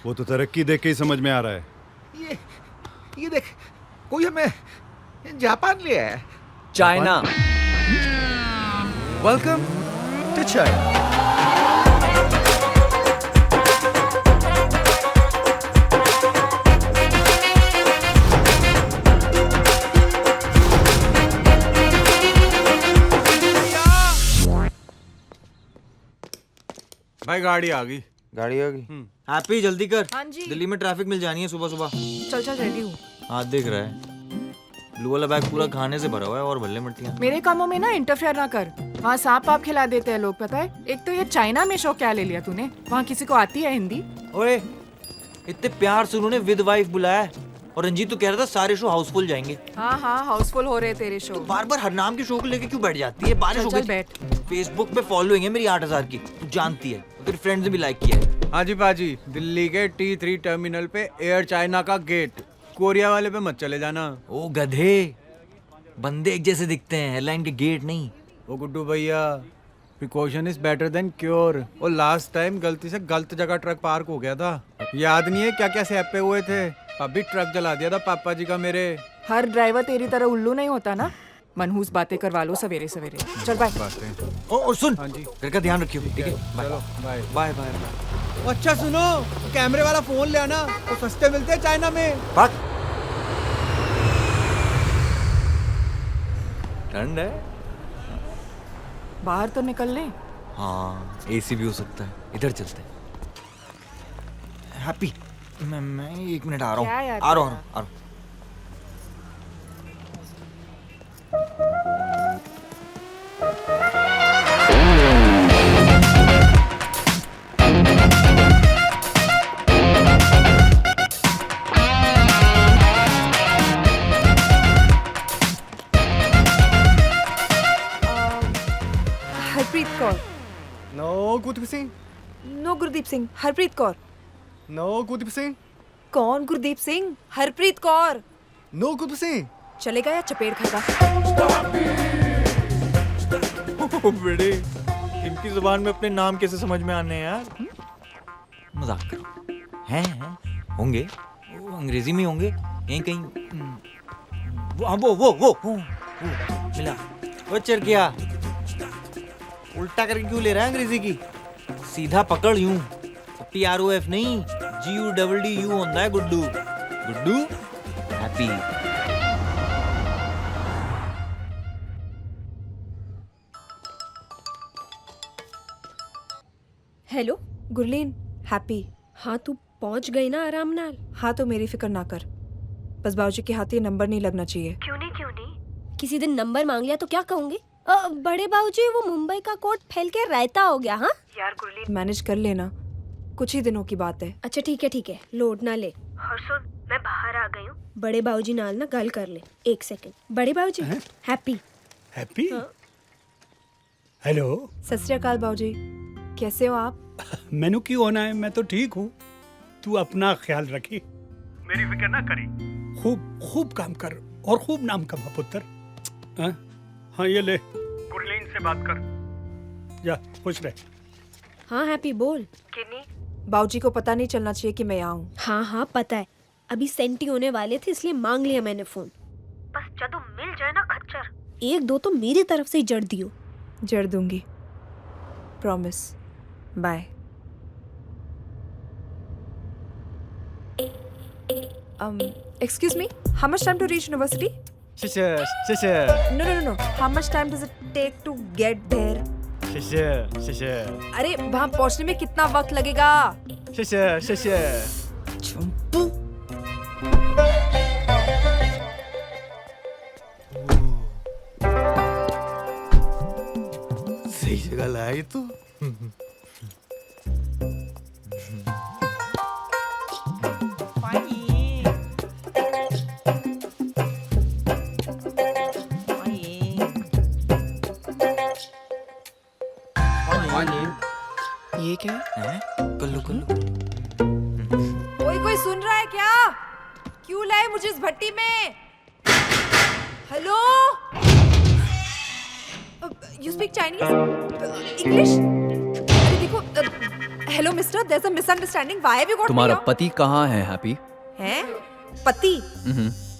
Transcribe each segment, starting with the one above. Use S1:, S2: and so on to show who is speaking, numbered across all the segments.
S1: वो तो तरक्की देख के ही समझ में आ रहा है।
S2: ये देख, कोई हमें जापान ले आया है।
S3: चाइना।
S2: Welcome to China.
S1: भाई गाड़ी आ गई।
S3: गाड़ी होगी। हैप्पी जल्दी कर।
S4: हाँ जी।
S3: दिल्ली में ट्रैफिक मिल जानी है सुबह सुबह।
S4: चल चल रेडी हूँ।
S3: हाथ देख रहा है, ब्लू वाला बैग पूरा खाने से भरा हुआ है और भल्ले मट्टियाँ।
S4: मेरे कामों में ना इंटरफेयर ना कर। वहाँ सांप पाप खिला देते हैं लोग, पता है। एक तो ये चाइना में शो क्या ले लिया तूने। वहाँ किसी को आती है हिंदी?
S3: ओए, इतने प्यार से उन्होंने विद वाइफ बुलाया है और रंजीत तो कह रहा था सारे शो हाउसफुल जाएंगे।
S4: हाँ हाँ, हाउसफुल हो रहे तेरे शो।
S3: तो बार बार हर नाम के शो को लेके क्यों बैठ जाती है? बारिश हो
S4: चल
S3: गई।
S4: बैठ।
S3: फेसबुक पे फॉलोइंग है मेरी 8000 की, तू जानती है। तेरे फ्रेंड्स ने भी लाइक किया है।
S1: हाँ जी पाजी, दिल्ली के T3 टर्मिनल पे एयर चाइना का गेट। कोरिया वाले पे मत चले जाना।
S3: ओ गधे, बंदे एक जैसे दिखते हैं, हेडलाइन के गेट नहीं।
S1: ओ गुड्डू भैया, precaution is better than cure. और लास्ट टाइम गलती से गलत जगह ट्रक पार्क हो गया था, याद नहीं है क्या क्या सैपे हुए थे। अभी ट्रक जला दिया था पापा जी का मेरे।
S4: हर ड्राइवर तेरी तरह उल्लू नहीं होता ना। मनहूस बातें करवा लो सवेरे सवेरे। चल बाय।
S1: बातें।
S3: और सुन,
S1: हाँ जी।
S3: घर का ध्यान रखियो, ठीक है?
S1: चलो बाय।
S3: Bye bye.
S1: अच्छा सुनो, कैमरे वाला फोन ले आना, तो सस्ते मिलते हैं चाइना में।
S3: भाग। ठंड है।
S4: बाहर तो निकल ले।
S3: हाँ, एसी भी हो सकता है। इधर चलते हैं। हैप्पी, मैं 1 मिनट आ रहा
S4: क्या
S3: हूँ।
S4: यार
S3: आ रहा हूँ।
S4: Harpreet Kaur.
S1: No Gurdeep Singh.
S4: No Gurdeep Singh, Harpreet Kaur.
S1: No Gurdeep Singh.
S4: कौन गुरदीप सिंह? हरप्रीत कौर।
S1: नो गुरदीप सिंह।
S4: चलेगा या चपेट खाएगा?
S3: बेटे, इनकी जुबान में अपने नाम कैसे समझ में आने हैं यार? मजाक करो। हैं होंगे, वो अंग्रेजी में होंगे यहीं कहीं। वो मिला। वो चिरकिया, उल्टा करके क्यों ले रहा है अंग्रेजी की? सीधा पकड़ यूं। PROF नहीं, GUDDU होता है Guddu. Guddu happy.
S5: Hello
S4: Gurleen, happy.
S5: हाँ तू पहुंच गई ना आराम नाल?
S4: हाँ तो मेरी फिक्र ना कर, बस बाबूजी के हाथ ये नंबर नहीं लगना चाहिए।
S5: क्यों नहीं किसी दिन नंबर मांग लिया तो क्या कहूंगी? बड़े बाबूजी वो मुंबई का कोट फैल के रायता हो गया। हाँ
S4: यार गुरलीन, मैनेज कर लेना, कुछ ही दिनों की बात है।
S5: अच्छा ठीक है, लोड ना ले। और सुन, मैं बाहर आ गई हूँ, बड़े बाबूजी नाल ना गल कर ले। 1 सेकंड। बड़े बाबूजी, हैप्पी।
S6: हैप्पी? हेलो।
S4: सत श्री अकाल बाबूजी, कैसे हो आप?
S6: मैनू क्यों होना है, मैं तो ठीक हूँ। तू अपना ख्याल रखी, मेरी फिक्र ना करी। खूब काम कर और खूब नाम कमा पुत्र। हाँ ये ले, गुरलीन से बात कर, जा खुश रहे।
S5: हाँ हैप्पी बोल।
S4: बाबूजी को पता नहीं चलना चाहिए कि मैं यहाँ हूँ।
S5: हाँ पता है, अभी सेंटी होने वाले थे इसलिए मांग लिया मैंने फोन। बस जब मिल जाए ना खच्चर, 1-2 तो मेरी तरफ से ही जड़ दियो।
S4: जड़ दूंगी, promise. Bye. Excuse me, how much time to reach university? No. How much time does it take to get there? अरे वहाँ पहुँचने में कितना वक्त लगेगा? चुम्पू।
S3: सही जगह लाया तू।
S4: ये क्या है?
S3: कल्लू।
S4: कोई सुन रहा है क्या? क्यों लाए मुझे इस भट्टी में? Hello, you speak Chinese? English? अरे देखो,
S7: hello mister, there is a misunderstanding. Why have you got
S8: तुम्हारा पति कहाँ है हैप्पी?
S7: हैं? पति?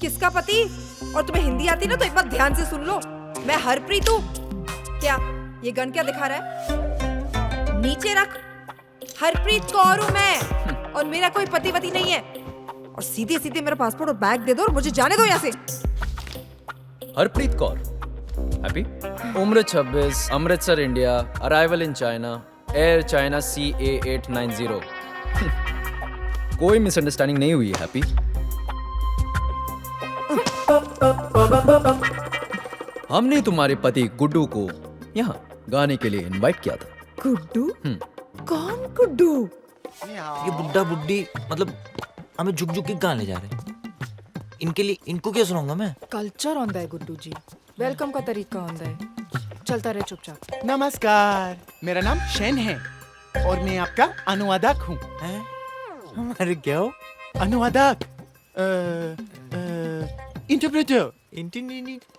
S7: किसका पति? और तुम्हें हिंदी आती ना तो एक बात ध्यान से सुन लो. मैं हरप्रीत हूँ. क्या ये गन क्या दिखा रहा है? नीचे रख. हरप्रीत कौर हूँ मैं और मेरा कोई पति वति नहीं है. और सीधे सीधे मेरा पासपोर्ट और बैग दे दो और मुझे जाने दो यहाँ से.
S8: हरप्रीत कौर. हैप्पी? उम्र 26, Amritsar India, arrival in China, air China CA890. कोई मिसअंडरस्टैंडिंग नहीं हुई है हैप्पी? हमने तुम्हारे पति गुड्डू को यहाँ गाने के लिए इनवाइट किया था.
S7: गुड्डू? कौन गुड्डू?
S3: ये बुड्ढा बुड्ढी मतलब हमें झुक झुक के गाने जा रहे हैं. इनके लिए इनको क्या सुनाऊंगा मैं?
S4: कल्चर होता है गुड्डू जी, वेलकम का तरीका होता है. चलता रहे चुपचाप.
S2: नमस्कार, मेरा नाम शेन है और मैं आपका अनुवादक हूँ.
S3: हैं? हमारे क्या हो?
S2: अनुवादक, इंटरप्रेटर.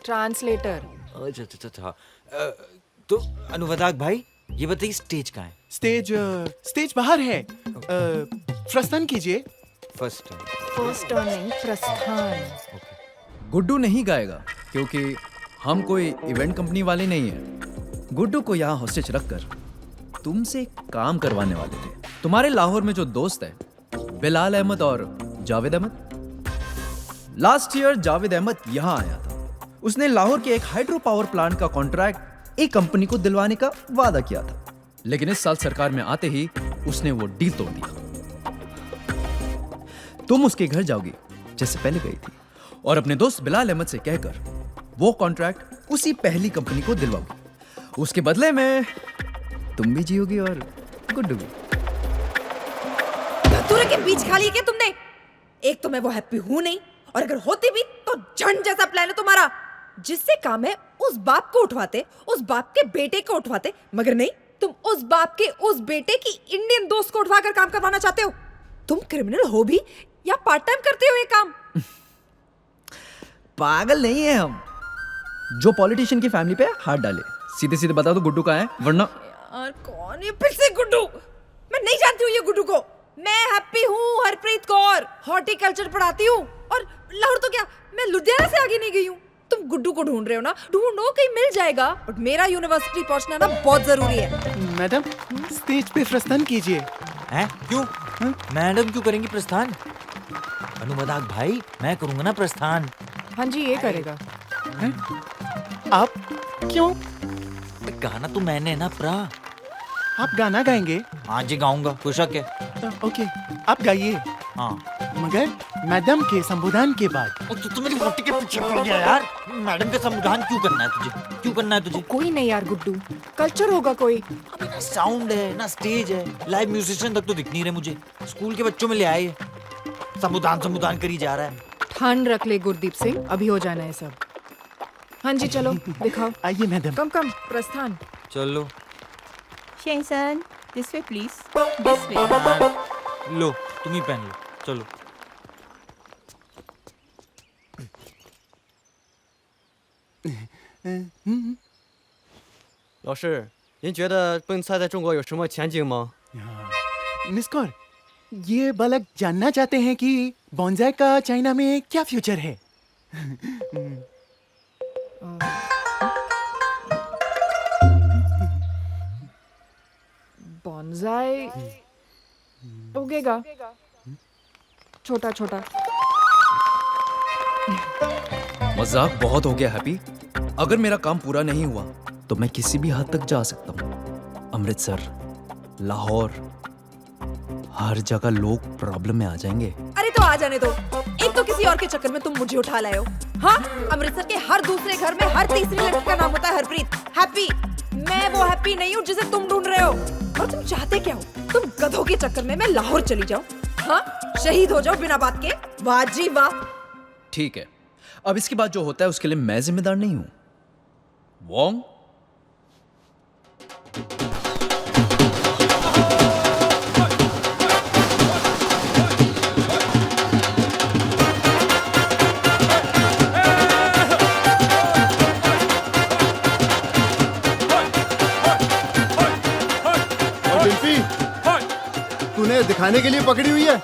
S4: ट्रांसलेटर.
S3: अच्छा अच्छा अच्छा. तो अनुवादक भाई ये बताइए स्टेज कहाँ है?
S2: स्टेज बाहर है. प्रस्थान कीजिए.
S3: First time.
S4: फर्स्ट टर्निंग प्रस्थान.
S8: गुड्डू नहीं गाएगा क्योंकि हम कोई इवेंट कंपनी वाले नहीं हैं. गुड्डू को यहाँ हॉस्टेज रखकर तुमसे एक काम करवाने वाले थे. तुम्हारे लाहौर में जो दोस्त है बिलाल अहमद और जावेद अहमद. लास्ट ईयर जावेद अहमद यहाँ आया था. उसने लाहौर के एक हाइड्रो पावर प्लांट का कॉन्ट्रैक्ट एक कंपनी को दिलवाने का वादा किया था. लेकिन इस साल सरकार में आते ही उसने वो डील तोड़ दिया. तुम उसके घर जाओगी जैसे पहले गई थी और अपने दोस्त बिलाल अहमद से कहकर वो कॉन्ट्रैक्ट उसी पहली कंपनी को दिलवाओगी. उसके बदले में तुम भी जियोगी और गुड्डू भी.
S7: धतूरे के बीच खा लिए क्या तुमने? एक तो मैं वो हैप्पी हूँ नहीं और अगर होती भी तो झंड जैसा प्लान है तुम्हारा. जिससे काम है उस बाप को उठवाते, उस बाप के बेटे को उठवाते, मगर नहीं, तुम उस बाप के उस बेटे की इंडियन दोस्त को उठवाकर काम करवाना चाहते हो. तुम क्रिमिनल हो भी या पार्ट टाइम करते हो ये काम?
S8: पागल नहीं है हम जो पॉलिटिशियन की फैमिली पे हाथ डाले. सीधे सीधे बता दो गुड्डू कहाँ है, वरना.
S7: यार कौन है फिर से गुड्डू? मैं नहीं जानती हूँ ये गुड्डू को. मैं हैप्पी हूँ, हरप्रीत कौर, हॉर्टिकल्चर पढ़ाती हूँ. और लाहौर तो क्या, मैं लुधियाना से आगे नहीं गई हूँ. तुम गुड्डू को ढूंढ रहे हो ना, ढूंढो, कहीं मिल जाएगा. बट मेरा यूनिवर्सिटी पहुंचना ना बहुत जरूरी है.
S2: मैडम, स्टेज पे प्रस्थान कीजिए.
S3: हैं? क्यों? मैडम क्यों करेंगी प्रस्थान? अनुवादक भाई मैं करूंगा ना प्रस्थान.
S4: हाँ जी ये करेगा.
S2: आप क्यों?
S3: गाना तो मैंने ना प्रा.
S2: आप गाना गाएंगे?
S3: हाँ जी गाऊंगा, कोई शक है?
S2: ओके, आप गाइए.
S3: हाँ.
S2: मगर मैडम के संबोधन के बाद.
S3: तू मेरी फोटो के पीछे पड़ गया यार. मैडम का संविधान क्यों करना है तुझे? क्यों करना है तुझे?
S4: कोई नहीं यार गुड्डू, कल्चर होगा कोई.
S3: अबे ना साउंड है ना स्टेज है. लाइव म्यूजिशियन तक तो दिख नहीं रहे मुझे. स्कूल के बच्चों में ले आए. संविधान करी जा रहा है.
S4: ठंड रख ले गुरदीप सिंह, अभी हो जाना है सब. हाँ जी चलो दिखाओ.
S2: आइए मैडम.
S4: कम कम प्रस्थान.
S3: चलो.
S9: शेंसन, this way please. This way.
S3: लो तुम ही पहन लो. चलो.
S10: 老师，您觉得蹦菜在中国有什么前景吗？
S2: मिस कौर, ये बालक जानना चाहते हैं कि बॉन्जाई का चाइना में क्या फ्यूचर है.
S4: बॉन्जाई उगेगा छोटा छोटा.
S8: मजाक बहुत हो गया हैप्पी. अगर मेरा काम पूरा नहीं हुआ तो मैं किसी भी हद तक जा सकता हूँ. अमृतसर, लाहौर, हर जगह लोग प्रॉब्लम में आ जाएंगे.
S7: अरे तो आ जाने दो. एक तो किसी और के चक्कर में तुम मुझे उठा लाए हो. हाँ, अमृतसर के हर दूसरे घर में हर तीसरी लड़की का नाम होता है हरप्रीत. हैप्पी. मैं वो हैप्पी नहीं हूँ जिसे तुम ढूंढ रहे हो. और तुम चाहते क्या हो? तुम गधों के चक्कर में मैं लाहौर चली जाऊँ? हाँ, शहीद हो जाओ बिना बात के. वाह जी वाह.
S8: ठीक है, अब इसके बाद जो होता है उसके लिए मैं जिम्मेदार नहीं हूँ. वोंग.
S11: दिखाने के लिए पकड़ी हुई है?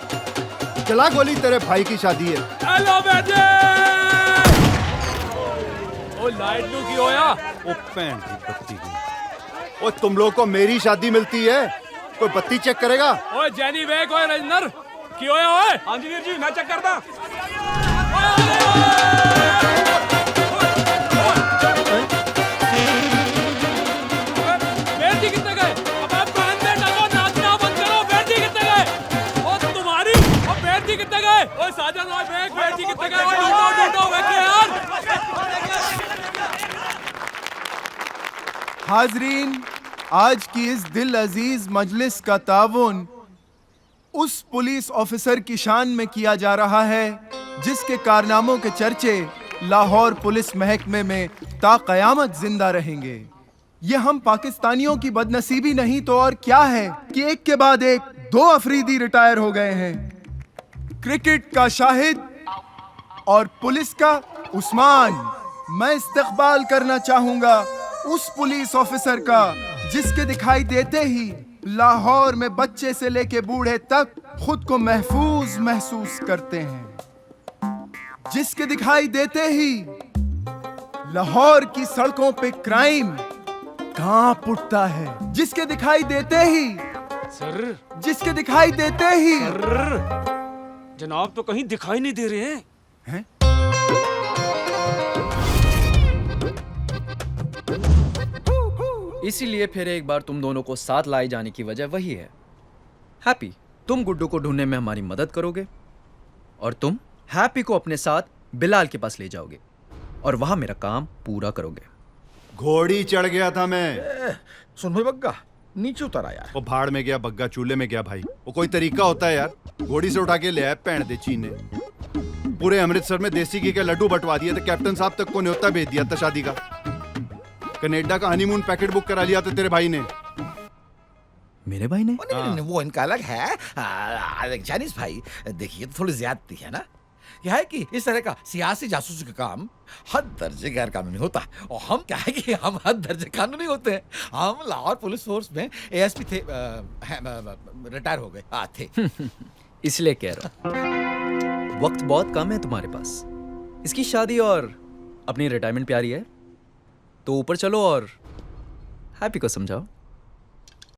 S11: चला गोली, तेरे भाई की शादी है।
S6: हेलो बेटे ओ लाइट नु की होया
S11: ओ भैन की बत्ती की। ओ तुम लोग को मेरी शादी मिलती है, कोई बत्ती चेक करेगा?
S6: ओए जैनी वेक ओए रजिंदर की होया ओए? हां जी वीर जी मैं चेक करदा। बेर जी कितने गए? अब आप कान में डालो, नाचना बंद करो। बेर जी कितने गए? ओ तुम्हारी ओ बेर जी कितने गए? ओए साजन ओए बेर जी कितने गए? ओए ढूंढो वेखे यार।
S2: हाजरीन, आज की इस दिल अजीज मजलिस का ताउन उस पुलिस ऑफिसर की शान में किया जा रहा है जिसके कारनामों के चर्चे लाहौर पुलिस महकमे में ता कयामत जिंदा रहेंगे। ये हम पाकिस्तानियों की बदनसीबी नहीं तो और क्या है कि एक के बाद एक 2 अफरीदी रिटायर हो गए हैं। क्रिकेट का शाहिद और पुलिस का उस्मान। मैं इस्तकबाल करना चाहूंगा उस पुलिस ऑफिसर का जिसके दिखाई देते ही लाहौर में बच्चे से लेके बूढ़े तक खुद को महफूज महसूस करते हैं, जिसके दिखाई देते ही लाहौर की सड़कों पे क्राइम कांप उठता है, जिसके दिखाई देते ही
S6: सर,
S2: जिसके दिखाई देते ही
S6: जनाब तो कहीं दिखाई नहीं दे रहे हैं।
S8: इसीलिए फिर एक बार तुम दोनों को साथ लाए जाने की वजह वही है। हैप्पी, तुम गुड्डू को ढूंढने में हमारी मदद करोगे और तुम हैप्पी को अपने साथ बिलाल के पास ले जाओगे और वहां मेरा काम पूरा करोगे।
S11: घोड़ी चढ़ गया था मैं।
S12: सुन भाई बग्गा, नीचे उतर आया।
S11: वो भाड़ में गया, बग्गा चूल्हे में गया भाई। वो कोई तरीका होता है यार? घोड़ी से उठा के ले आया पैण दे चीन ने। पूरे अमृतसर में देसी घी के लड्डू बंटवा दिए थे, कैप्टन साहब तक को न्योता भेज दिया था शादी का। कनाडा का हनीमून पैकेट बुक करा लिया था तेरे भाई ने।
S8: मेरे भाई ने?
S12: नहीं, वो इनका अलग है। चाइनीज भाई, देखिए तो थोड़ी ज्यादती है ना। क्या है कि इस तरह का सियासी जासूसी का काम हद दर्जे गैर कानूनी होता है और हम क्या है कि हम हद दर्जे कानूनी होते हैं। हम लाहौर पुलिस फोर्स में एएसपी थे, रिटायर हो गए थे।
S8: इसलिए कह रहा हूं, वक्त बहुत कम है तुम्हारे पास। इसकी शादी और अपनी रिटायरमेंट प्यारी है तो ऊपर चलो और हैप्पी को समझाओ।